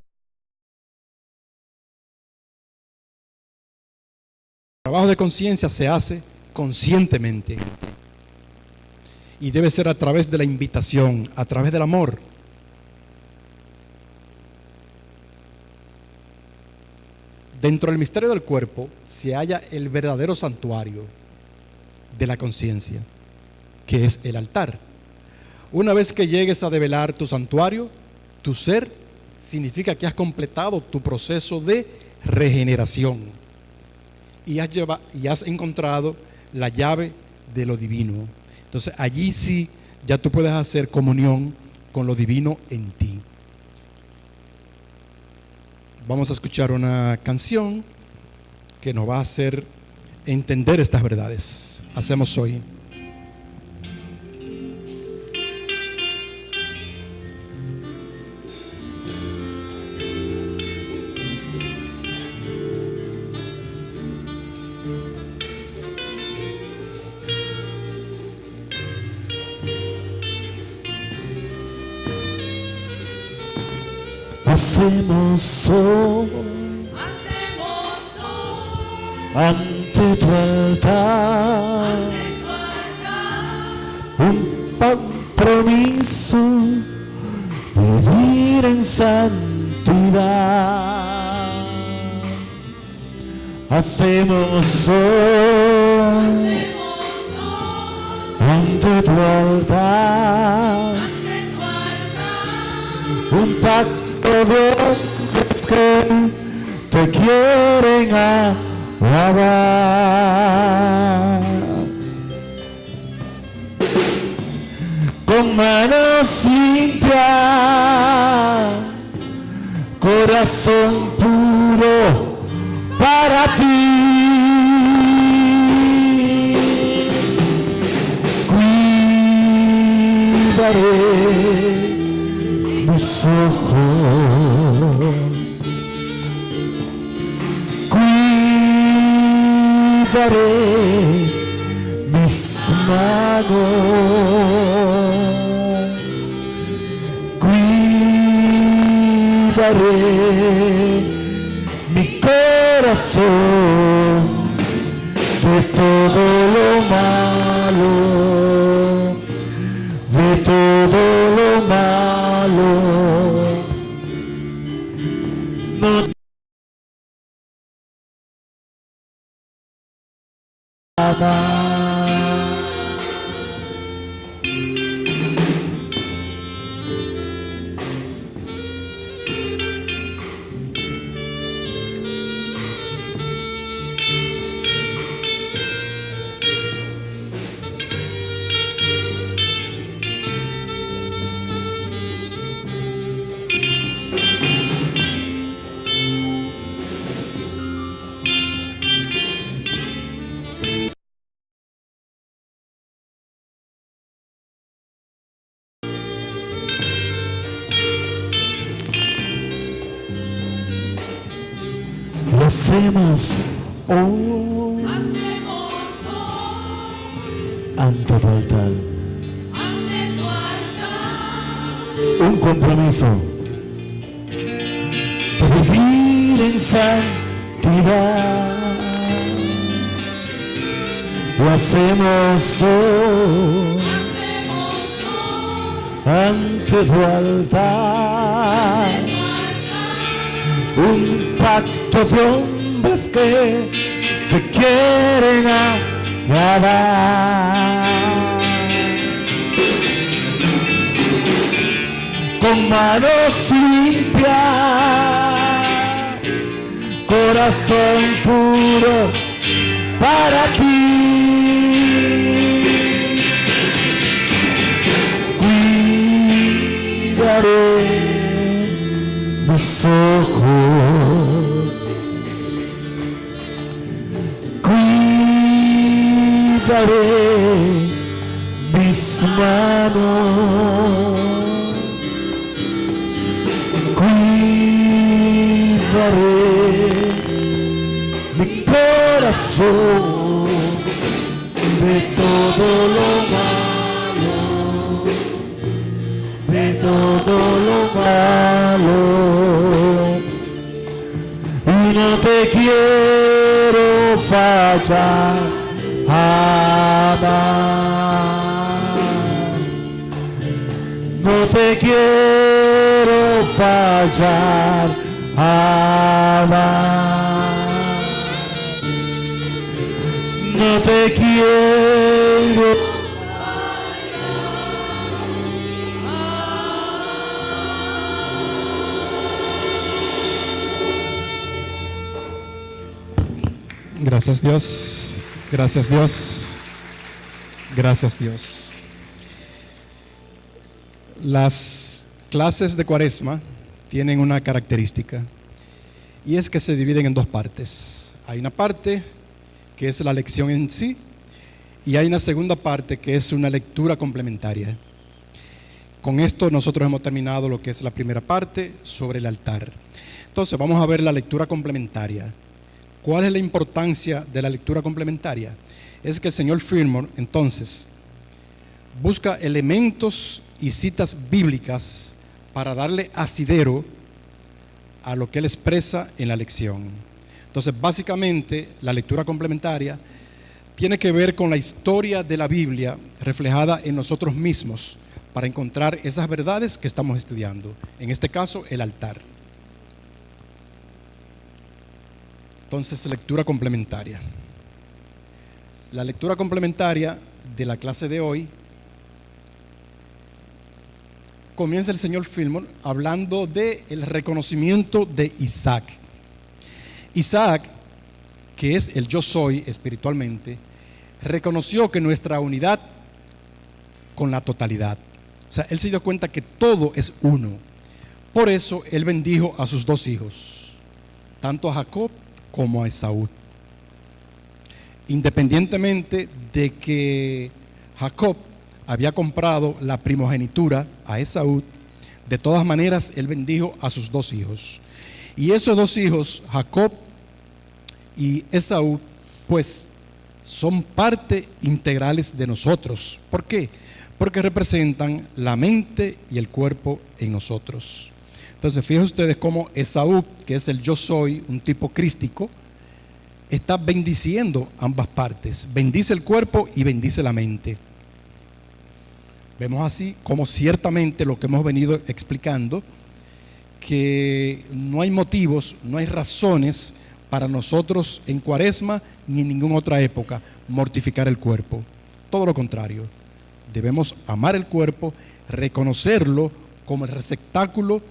El trabajo de conciencia se hace conscientemente. Y debe ser a través de la invitación, a través del amor. Dentro del misterio del cuerpo se halla el verdadero santuario de la conciencia, que es el altar. Una vez que llegues a develar tu santuario, tu ser, significa que has completado tu proceso de regeneración y has encontrado la llave de lo divino. Entonces allí sí ya tú puedes hacer comunión con lo divino en ti. Vamos a escuchar una canción que nos va a hacer entender estas verdades. Hacemos hoy. Hacemos hoy ante tu altar un compromiso de vivir en santidad. Hacemos hoy ante tu altar un pacto de hombres que te quieren agradar. Con manos limpias, corazón puro para ti. Cuidaré mis ojos, cuidaré mis manos, cuidaré mi corazón de todo lo malo, de todo lo malo. No nada. Lo hacemos hoy ante tu altar. Un compromiso de vivir en santidad. Lo hacemos hoy ante tu altar. Un pacto de hombres que te quieren agradar. Con manos limpias, corazón puro para ti. Cuidaré mis ojos, cuidaré mis manos, cuidaré mi corazón de todo lo malo, de todo lo malo. Y no te quiero fallar jamás. No te quiero fallar jamás. te quiero. Gracias Dios, gracias Dios, gracias Dios. Las clases de Cuaresma tienen una característica y es que se dividen en dos partes. Hay una parte que es la lección en sí y hay una segunda parte que es una lectura complementaria. Con esto nosotros hemos terminado lo que es la primera parte sobre el altar. Entonces vamos a ver la lectura complementaria. ¿Cuál es la importancia de la lectura complementaria? Es que el señor Fillmore, entonces, busca elementos y citas bíblicas para darle asidero a lo que él expresa en la lección. Entonces, básicamente, la lectura complementaria tiene que ver con la historia de la Biblia reflejada en nosotros mismos para encontrar esas verdades que estamos estudiando. En este caso, el altar. Entonces, lectura complementaria. La lectura complementaria de la clase de hoy comienza el señor Fillmore hablando del reconocimiento de Isaac. Isaac, que es el yo soy espiritualmente, reconoció que nuestra unidad con la totalidad. O sea, él se dio cuenta que todo es uno. Por eso él bendijo a sus dos hijos, tanto a Jacob como a Esaú. Independientemente de que Jacob había comprado la primogenitura a Esaú, de todas maneras él bendijo a sus dos hijos. Y esos dos hijos, Jacob y Esaú, pues son parte integrales de nosotros. ¿Por qué? Porque representan la mente y el cuerpo en nosotros. Entonces, fíjense ustedes cómo Esaú, que es el yo soy, un tipo crístico, está bendiciendo ambas partes. Bendice el cuerpo y bendice la mente. Vemos así como ciertamente lo que hemos venido explicando, que no hay motivos, no hay razones para nosotros en Cuaresma ni en ninguna otra época mortificar el cuerpo. Todo lo contrario, debemos amar el cuerpo, reconocerlo como el receptáculo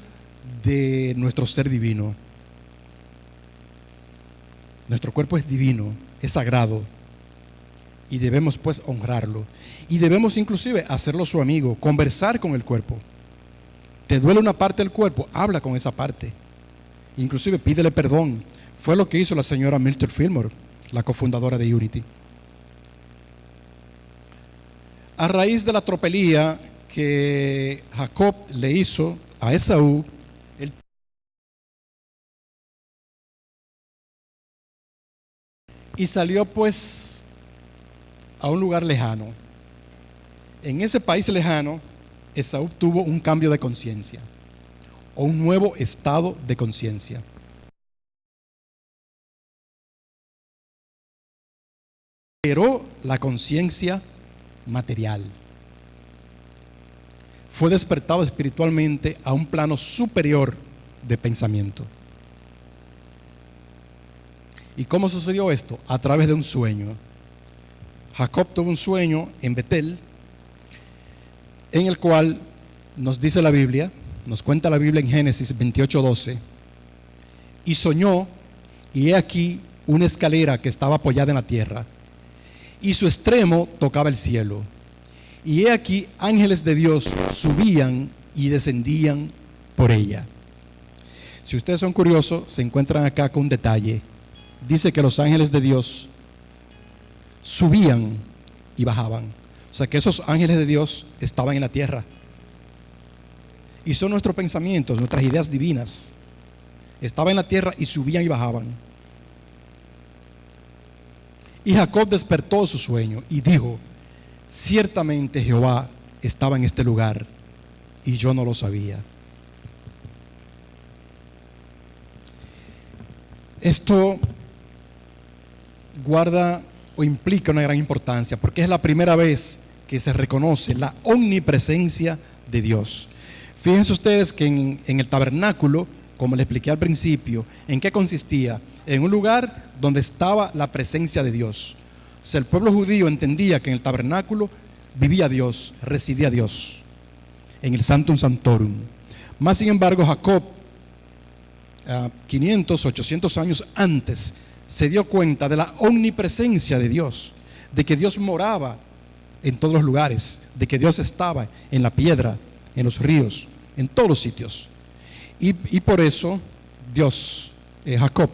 de nuestro ser divino. Nuestro cuerpo es divino, es sagrado y debemos pues honrarlo y debemos inclusive hacerlo su amigo, conversar con el cuerpo. ¿Te duele una parte del cuerpo? Habla con esa parte, inclusive pídele perdón. Fue lo que hizo la señora Myrtle Fillmore, la cofundadora de Unity. A raíz de la tropelía que Jacob le hizo a Esaú, y salió pues a un lugar lejano. En ese país lejano, Esaú tuvo un cambio de conciencia o un nuevo estado de conciencia. Pero la conciencia material. Fue despertado espiritualmente a un plano superior de pensamiento. ¿Y cómo sucedió esto? A través de un sueño. Jacob tuvo un sueño en Betel, en el cual nos dice la Biblia, nos cuenta la Biblia en Génesis 28:12, y soñó, y he aquí una escalera que estaba apoyada en la tierra, y su extremo tocaba el cielo, y he aquí ángeles de Dios subían y descendían por ella. Si ustedes son curiosos, se encuentran acá con un detalle. Dice que los ángeles de Dios subían y bajaban. O sea que esos ángeles de Dios estaban en la tierra. Y son nuestros pensamientos, nuestras ideas divinas. Estaban en la tierra y subían y bajaban. Y Jacob despertó de su sueño y dijo: ciertamente Jehová estaba en este lugar y yo no lo sabía. Esto guarda o implica una gran importancia porque es la primera vez que se reconoce la omnipresencia de Dios. Fíjense ustedes que en el tabernáculo, como les expliqué al principio, ¿en qué consistía? En un lugar donde estaba la presencia de Dios, O sea, el pueblo judío entendía que en el tabernáculo vivía Dios, residía Dios, en el Sanctum Sanctorum. Más sin embargo, Jacob, 500, 800 años antes, se dio cuenta de la omnipresencia de Dios, de que Dios moraba en todos los lugares, de que Dios estaba en la piedra, en los ríos, en todos los sitios. Y por eso Dios, Jacob,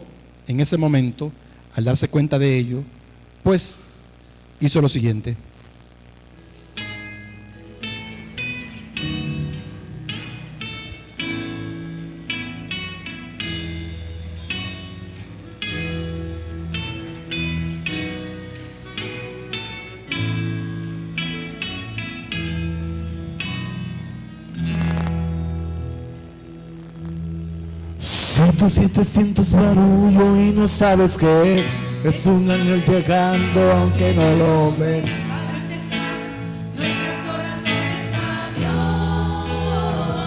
en ese momento, al darse cuenta de ello, pues hizo lo siguiente. Si tú sientes barullo y no sabes qué es un ángel llegando aunque no lo ves. Nuestras oraciones a Dios.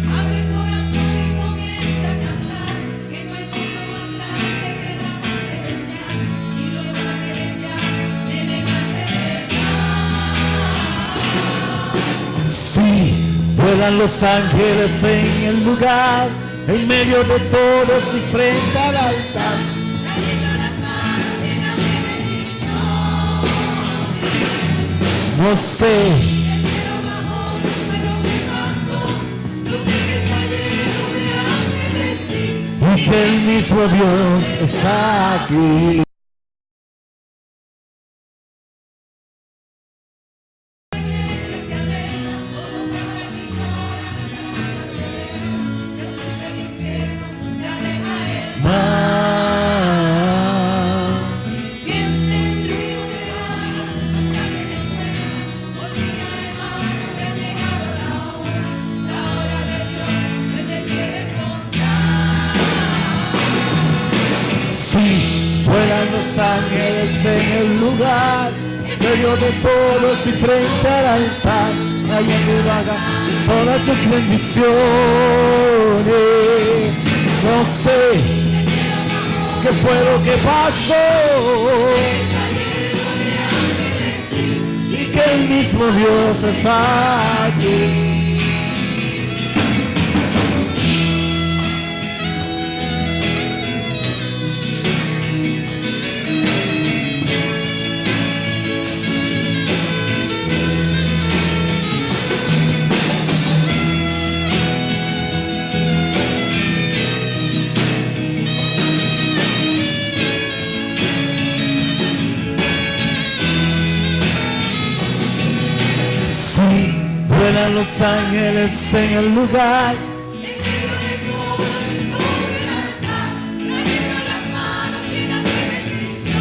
Abre el corazón y comienza a cantar, que no hay gozo más grande que la paz celestial, y los ángeles ya tienen a celebrar. Sí, vuelan los ángeles en el lugar, en medio de todos y frente al altar. Trayendo las manos llenas de bendición. No sé El cielo bajó, fue lo que pasó. Yo sé que está lleno de ángeles, sí. y que el mismo Dios está aquí. Sí, vuelan los ángeles en el lugar, en medio de todos y frente al altar, trayendo todas sus bendiciones. No sé qué fue lo que pasó, y que el mismo Dios está aquí. Sí, vuelan los ángeles en el lugar, En medio de todos y sobre el altar, trayendo las manos llenas de bendiciones.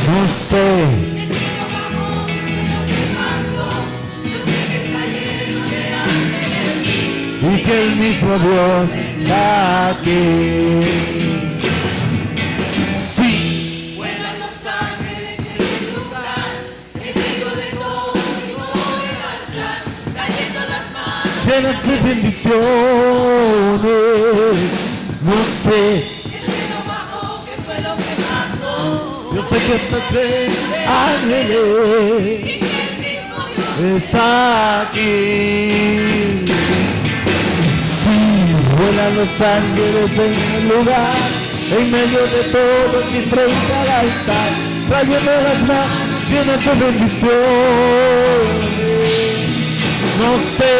no sé El cielo bajó, fue lo que pasó. Yo sé que está lleno de ángeles, y que el mismo Dios está aquí. Sí, vuelan los ángeles en el lugar, en medio de todos y sobre el altar, trayendo las manos. llenas de bendiciones. No sé, El cielo bajó, ¿qué fue lo que pasó? yo sé que está lleno de ángeles, Y que el mismo Dios está aquí. Sí, vuelan los ángeles en el lugar, en medio de todos y frente al altar, trayendo las manos llenas de bendiciones. No sé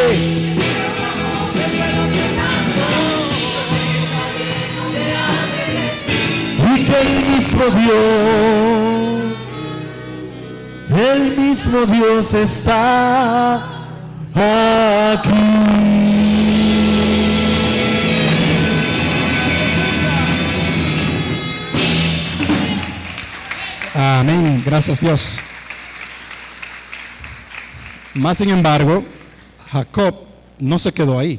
y que el mismo Dios está aquí. Amén, gracias Dios. Más sin embargo, Jacob no se quedó ahí.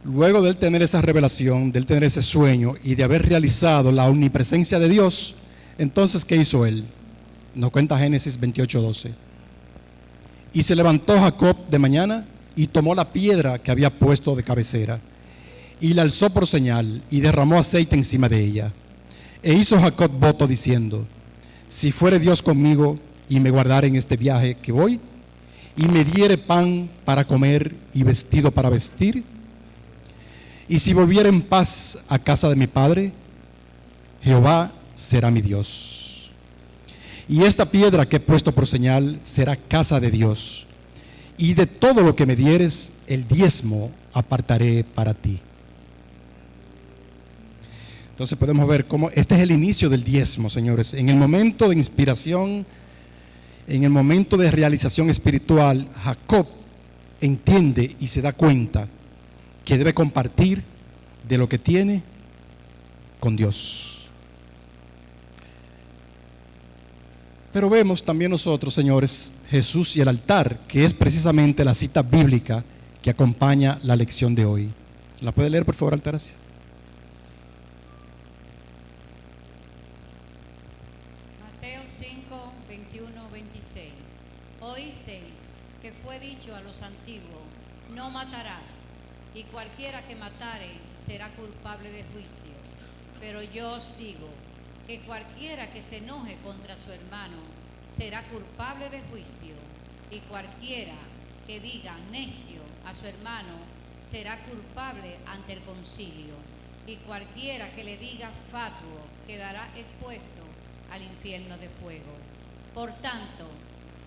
Luego de él tener esa revelación, de él tener ese sueño y de haber realizado la omnipresencia de Dios, entonces, ¿qué hizo él? Nos cuenta Génesis 28:12. Y se levantó Jacob de mañana y tomó la piedra que había puesto de cabecera y la alzó por señal y derramó aceite encima de ella. E hizo Jacob voto diciendo: si fuere Dios conmigo y me guardare en este viaje que voy, y me diere pan para comer y vestido para vestir, y si volviere en paz a casa de mi padre, Jehová será mi Dios. Y esta piedra que he puesto por señal será casa de Dios, y de todo lo que me dieres, el diezmo apartaré para ti. Entonces podemos ver cómo este es el inicio del diezmo, señores. En el momento de inspiración, en el momento de realización espiritual, Jacob entiende y se da cuenta que debe compartir de lo que tiene con Dios. Pero vemos también nosotros, señores, Jesús y el altar, que es precisamente la cita bíblica que acompaña la lección de hoy. ¿La puede leer, por favor, Altagracia? Mateo 5, 21, 26. Oísteis que fue dicho a los antiguos: no matarás, y cualquiera que matare será culpable de juicio. Pero yo os digo que cualquiera que se enoje contra su hermano será culpable de juicio, y cualquiera que diga necio a su hermano será culpable ante el concilio, y cualquiera que le diga fatuo quedará expuesto al infierno de fuego. Por tanto,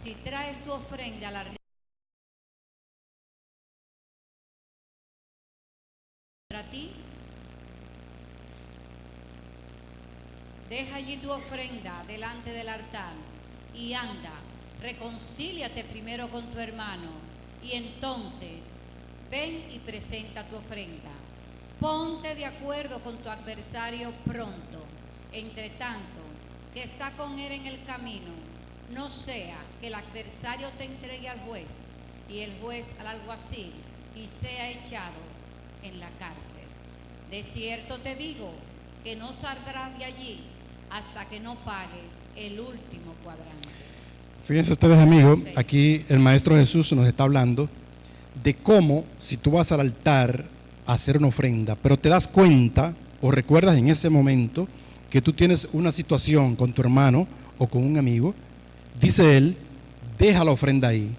si traes tu ofrenda al altar contra ti, deja allí tu ofrenda delante del altar y anda, reconcíliate primero con tu hermano, y entonces ven y presenta tu ofrenda. Ponte de acuerdo con tu adversario pronto, entre tanto que está con él en el camino, no sea que el adversario te entregue al juez y el juez al alguacil y sea echado en la cárcel. De cierto te digo que no saldrás de allí hasta que no pagues el último cuadrante. Fíjense ustedes, amigos, aquí el Maestro Jesús nos está hablando de cómo, si tú vas al altar a hacer una ofrenda, pero te das cuenta o recuerdas en ese momento que tú tienes una situación con tu hermano o con un amigo, dice él: deja la ofrenda ahí,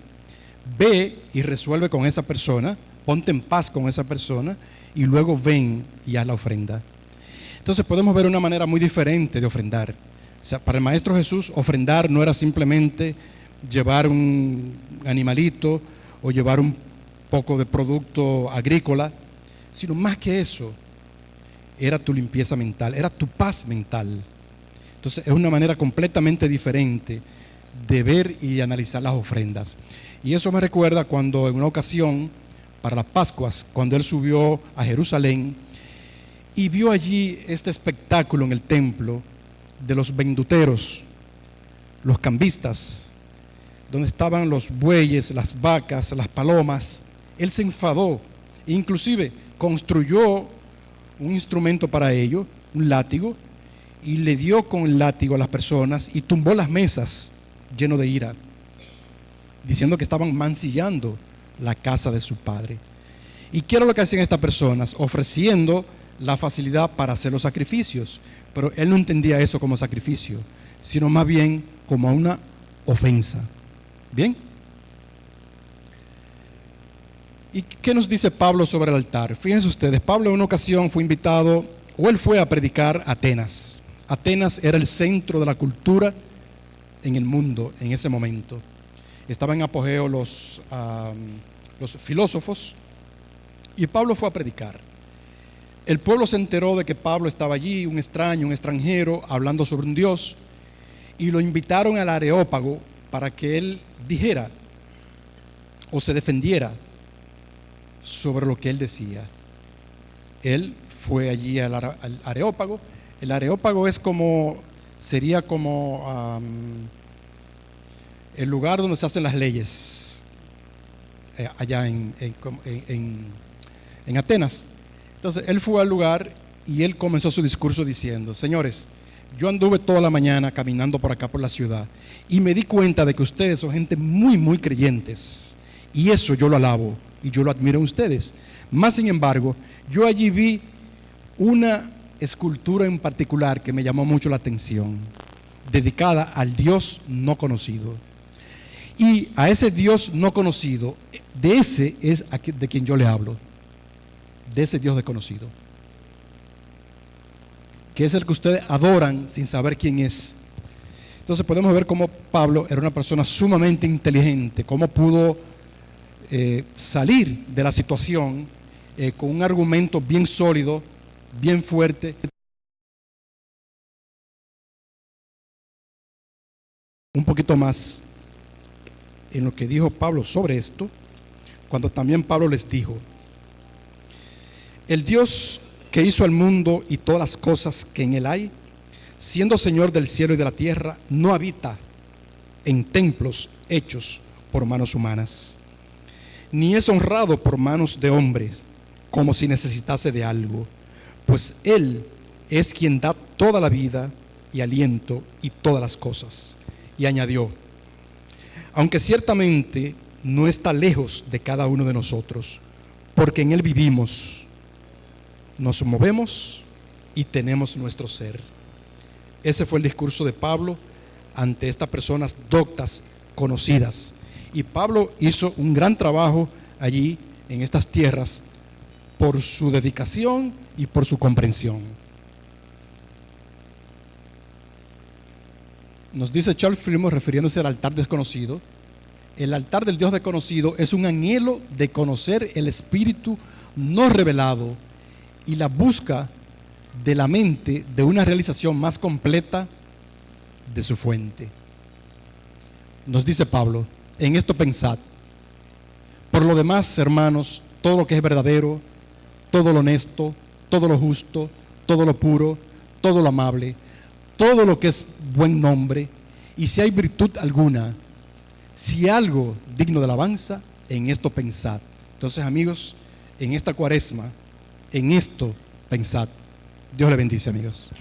ve y resuelve con esa persona, ponte en paz con esa persona y luego ven y haz la ofrenda. Entonces podemos ver una manera muy diferente de ofrendar. O sea, para el Maestro Jesús, ofrendar no era simplemente llevar un animalito o llevar un poco de producto agrícola, sino más que eso, era tu limpieza mental, era tu paz mental. Entonces es una manera completamente diferente de ver y analizar las ofrendas. Y eso me recuerda cuando en una ocasión, para las Pascuas, cuando él subió a Jerusalén y vio allí este espectáculo en el templo de los venduteros, los cambistas, donde estaban los bueyes, las vacas, las palomas. Él se enfadó, inclusive construyó un instrumento para ello, un látigo, y le dio con el látigo a las personas y tumbó las mesas lleno de ira, diciendo que estaban mancillando la casa de su padre. ¿Y qué era lo que hacían estas personas? Ofreciendo la facilidad para hacer los sacrificios, pero él no entendía eso como sacrificio, sino más bien como una ofensa. ¿Bien? ¿Y qué nos dice Pablo sobre el altar? Fíjense ustedes, Pablo en una ocasión fue invitado, o él fue a predicar a Atenas. Atenas era el centro de la cultura en el mundo en ese momento. Estaban en apogeo los filósofos, y Pablo fue a predicar. El pueblo se enteró de que Pablo estaba allí, un extraño, un extranjero, hablando sobre un Dios, y lo invitaron al Areópago para que él dijera o se defendiera sobre lo que él decía. Él fue allí al Areópago. El Areópago es como, sería como el lugar donde se hacen las leyes, allá en Atenas. Entonces él fue al lugar y él comenzó su discurso diciendo: señores, yo anduve toda la mañana caminando por acá por la ciudad y me di cuenta de que ustedes son gente muy, muy creyentes, y eso yo lo alabo y yo lo admiro en ustedes. Más sin embargo, yo allí vi una escultura en particular que me llamó mucho la atención, dedicada al Dios no conocido. Y a ese Dios no conocido, de ese es de quien yo le hablo, de ese Dios desconocido, que es el que ustedes adoran sin saber quién es. Entonces podemos ver cómo Pablo era una persona sumamente inteligente, cómo pudo salir de la situación con un argumento bien sólido, bien fuerte. Un poquito más en lo que dijo Pablo sobre esto, cuando también Pablo les dijo: el Dios que hizo el mundo y todas las cosas que en él hay, siendo Señor del cielo y de la tierra, no habita en templos hechos por manos humanas, ni es honrado por manos de hombres como si necesitase de algo, pues Él es quien da toda la vida y aliento y todas las cosas. Y añadió: aunque ciertamente no está lejos de cada uno de nosotros, porque en Él vivimos, nos movemos y tenemos nuestro ser. Ese fue el discurso de Pablo ante estas personas doctas, conocidas. Y Pablo hizo un gran trabajo allí en estas tierras por su dedicación y por su comprensión. Nos dice Charles Fillmore, refiriéndose al altar desconocido: el altar del Dios desconocido es un anhelo de conocer el espíritu no revelado y la busca de la mente de una realización más completa de su fuente. Nos dice Pablo: en esto pensad. Por lo demás, hermanos, todo lo que es verdadero, todo lo honesto, todo lo justo, todo lo puro, todo lo amable, todo lo que es buen nombre, y si hay virtud alguna, si algo digno de alabanza, en esto pensad. Entonces, amigos, en esta cuaresma, en esto pensad. Dios le bendice, amigos.